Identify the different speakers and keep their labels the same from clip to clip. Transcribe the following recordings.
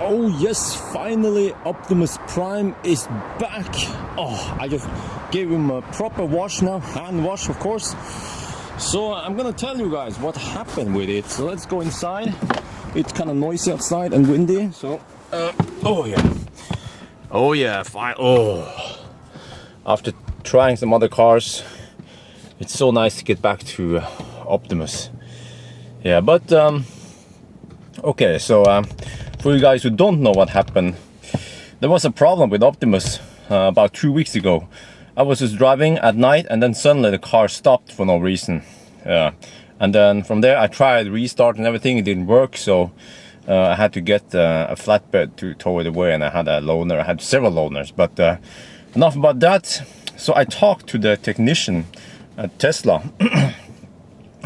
Speaker 1: Oh yes, finally Optimus Prime is back. Oh, I just gave him a proper wash now, hand wash of course. So I'm gonna tell you guys what happened with it. So let's go inside. It's kind of noisy outside and windy. So, oh yeah, fine. Oh, after trying some other cars, it's so nice to get back to Optimus. Yeah, but okay, so for you guys who don't know what happened, there was a problem with Optimus about 2 weeks ago. I was just driving at night and then suddenly the car stopped for no reason. And then from there I tried restart and everything, it didn't work, so I had to get a flatbed to tow it away, and I had a loaner. I had several loaners, but enough about that. So I talked to the technician at Tesla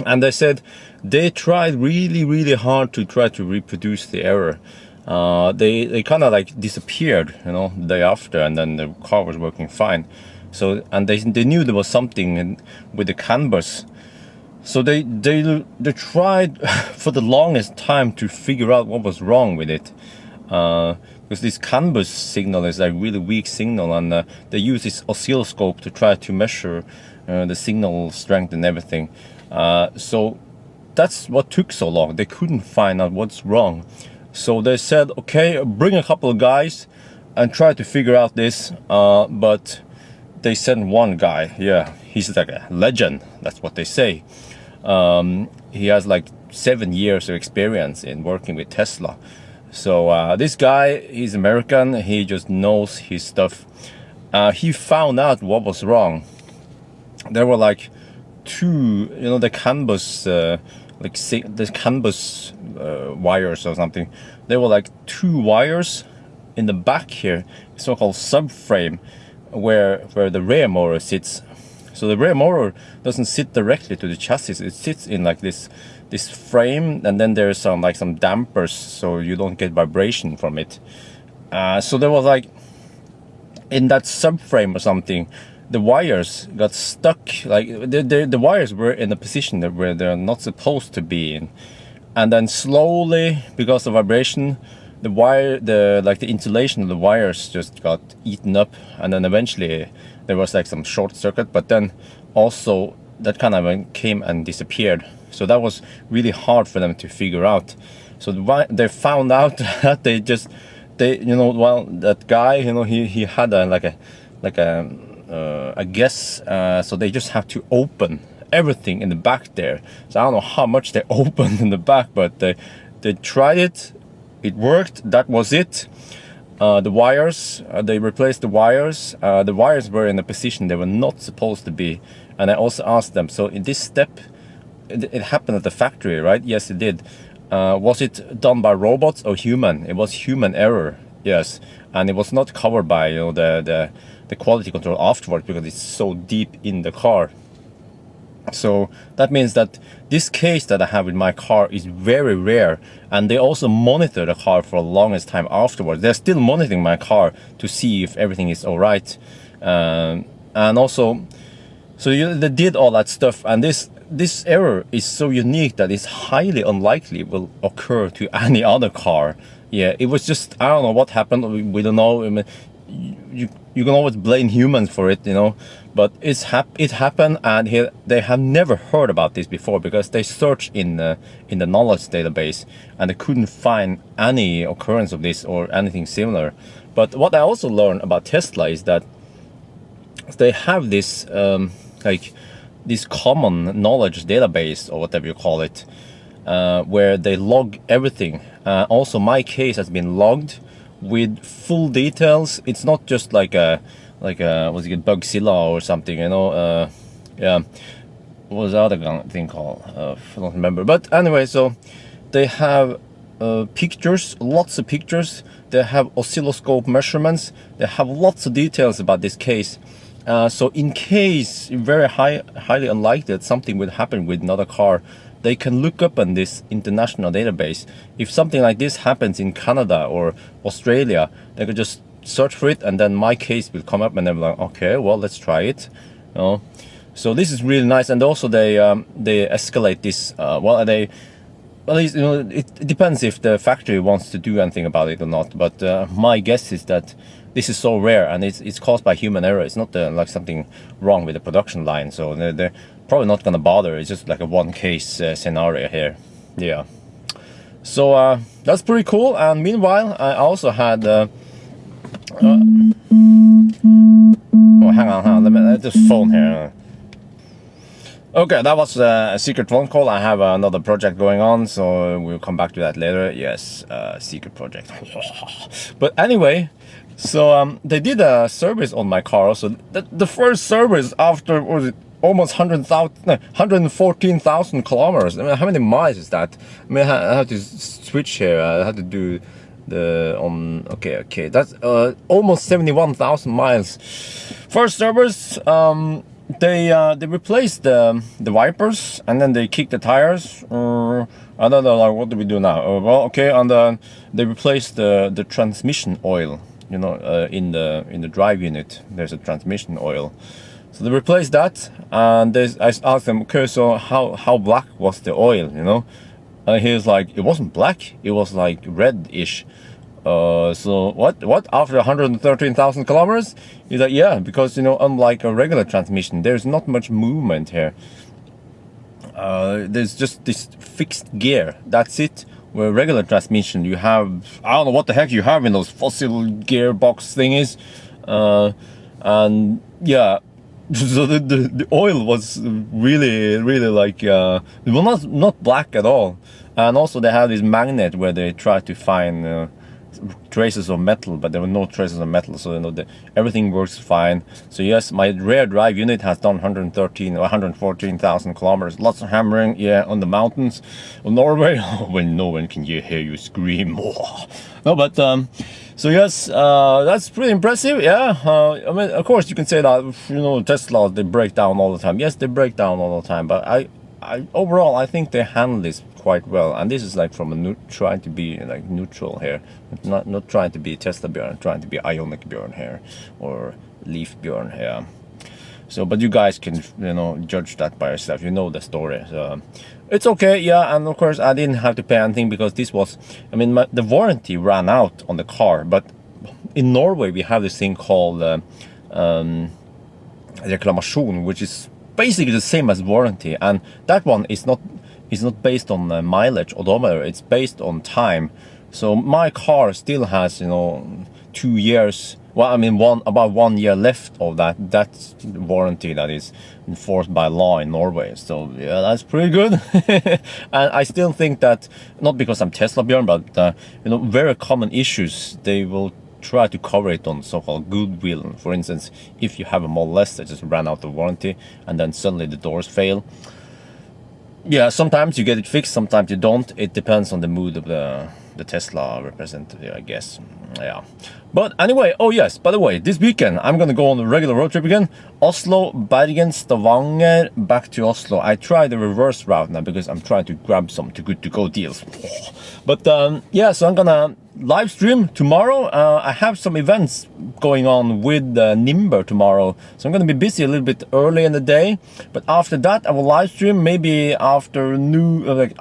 Speaker 1: and they said they tried really hard to try to reproduce the error. They kind of like disappeared, you know, the day after, and then the car was working fine. So, and they knew there was something with the CANBUS. So they tried for the longest time to figure out what was wrong with it. Because this CANBUS signal is a really weak signal, and they use this oscilloscope to try to measure the signal strength and everything. So that's what took so long. They couldn't find out what's wrong. So they said, okay, bring a couple of guys and try to figure out this. But they sent one guy. Yeah, he's like a legend. That's what they say. He has like 7 years of experience in working with Tesla. So this guy, he's American. He just knows his stuff. He found out what was wrong. There were like two, you know, the CANBUS, the CANBUS wires or something. There were like two wires in the back here, so-called subframe, where the rear motor sits. So the rear motor doesn't sit directly to the chassis. It sits in like this frame, and then there's some dampers, so you don't get vibration from it. So there was like in that subframe or something, the wires got stuck. Like the wires were in a position where they're not supposed to be in, and then slowly, because of vibration, the insulation of the wires just got eaten up, and then eventually there was like some short circuit. But then also that kind of came and disappeared. So that was really hard for them to figure out. So they found out that that guy, you know, he had a guess. So they just have to open everything in the back there. So I don't know how much they opened in the back, but they tried it. It worked. That was it. The wires, they replaced the wires. The wires were in a position they were not supposed to be. And I also asked them, so in this step, it happened at the factory, right? Yes, it did. Was it done by robots or human? It was human error, yes. And it was not covered by, you know, the quality control afterwards, because it's so deep in the car. So that means that this case that I have with my car is very rare, and they also monitor the car for the longest time afterwards. They're still monitoring my car to see if everything is all right, and also, so they did all that stuff, and this error is so unique that it's highly unlikely it will occur to any other car. Yeah, it was just, I don't know what happened. We don't know. I mean, you can always blame humans for it, you know, but it happened, and they have never heard about this before, because they searched in the knowledge database and they couldn't find any occurrence of this or anything similar. But what I also learned about Tesla is that they have this this common knowledge database, or whatever you call it, where they log everything. Also, my case has been logged with full details. It's not just like a what's it, Bugzilla or something, you know. Yeah, what was the other thing called? I don't remember. But anyway, so they have pictures, lots of pictures. They have oscilloscope measurements. They have lots of details about this case. So in case, very highly unlikely that something would happen with another car, they can look up on this international database. If something like this happens in Canada or Australia, they could just search for it, and then my case will come up, and they're like, okay, well, let's try it. You know? So this is really nice. And also they escalate this. at least, you know, it depends if the factory wants to do anything about it or not. But my guess is that this is so rare, and it's caused by human error. It's not like something wrong with the production line, so they're probably not gonna bother. It's just like a one case scenario here. Yeah. So that's pretty cool. And meanwhile, I also had. Oh, hang on. Let me this phone here. Okay, that was a secret phone call. I have another project going on, so we'll come back to that later. Yes, secret project. But anyway, so they did a service on my car also. The first service after, what was it, almost 114,000 kilometers. I mean, how many miles is that? I mean, I have to switch here. I had to do the okay. That's almost 71,000 miles. First service. They replaced the wipers, and then they kicked the tires. I don't know, like, what do we do now? Well, okay, and then they replaced the transmission oil. You know, in the drive unit, there's a transmission oil. So they replaced that, and I asked them, okay, so how black was the oil? You know, and he was like, it wasn't black, it was like reddish. So what after 113,000 kilometers? He's like, yeah, because, you know, unlike a regular transmission, there's not much movement here. There's just this fixed gear, that's it. Where regular transmission, you have, I don't know what the heck you have in those fossil gearbox thingies. And yeah, so the oil was really like, well, not black at all. And also they have this magnet where they try to find traces of metal, but there were no traces of metal, so, you know, everything works fine. So yes, my rear drive unit has done 113 or 114,000 kilometers. Lots of hammering, yeah, on the mountains of Norway when no one can hear you scream. No, but so yes, that's pretty impressive. Yeah, I mean, of course you can say that, you know, Tesla, they break down all the time. Yes, they break down all the time, but I overall I think they handle this quite well. And this is like from a trying to be like neutral here, not trying to be Tesla Björn, trying to be Ionic Björn here, or Leaf Björn here. So, but you guys can, you know, judge that by yourself. You know the story. So it's okay. Yeah, and of course I didn't have to pay anything because this was, I mean, the warranty ran out on the car. But in Norway we have this thing called reclamation, which is basically the same as warranty, and that one is not based on mileage odometer, it's based on time. So my car still has, you know, 2 years, well, I mean, about 1 year left of that's warranty that is enforced by law in Norway. So yeah, that's pretty good. And I still think that, not because I'm Tesla Björn, but you know, very common issues, they will try to cover it on so-called goodwill. For instance, if you have a Model S that just ran out of warranty and then suddenly the doors fail, yeah, sometimes you get it fixed, sometimes you don't. It depends on the mood of the Tesla representative, I guess. Yeah. But anyway, oh yes, by the way, this weekend I'm gonna go on a regular road trip again. Oslo, Bergen, Stavanger, back to Oslo. I tried the reverse route now because I'm trying to grab some too good to go deals. But yeah, so I'm gonna live stream tomorrow. I have some events going on with Nimber tomorrow, so I'm gonna be busy a little bit early in the day. But after that, I will live stream maybe after noon, like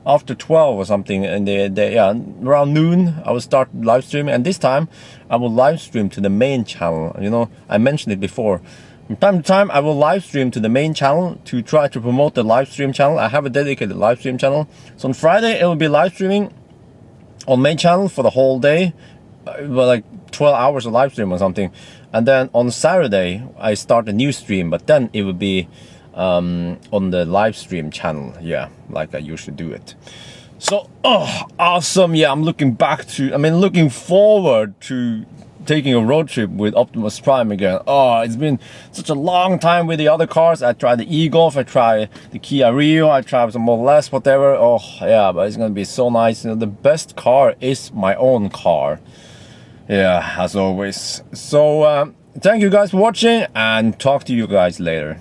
Speaker 1: after 12 or something in the day. Yeah, around noon I will start live streaming, and this time I will live stream to the main channel. You know, I mentioned it before. From time to time I will live stream to the main channel to try to promote the live stream channel. I have a dedicated live stream channel. So on Friday it will be live streaming on main channel for the whole day, well, like 12 hours of live stream or something. And then on Saturday I start a new stream, but then it will be on the live stream channel, yeah, like I usually do it. So, oh, awesome. Yeah, I'm looking forward to taking a road trip with Optimus Prime again. Oh, it's been such a long time with the other cars. I tried the e-Golf, I tried the Kia Rio, I tried some Model S, whatever. Oh yeah, but it's gonna be so nice. You know, the best car is my own car. Yeah, as always. So thank you guys for watching, and talk to you guys later.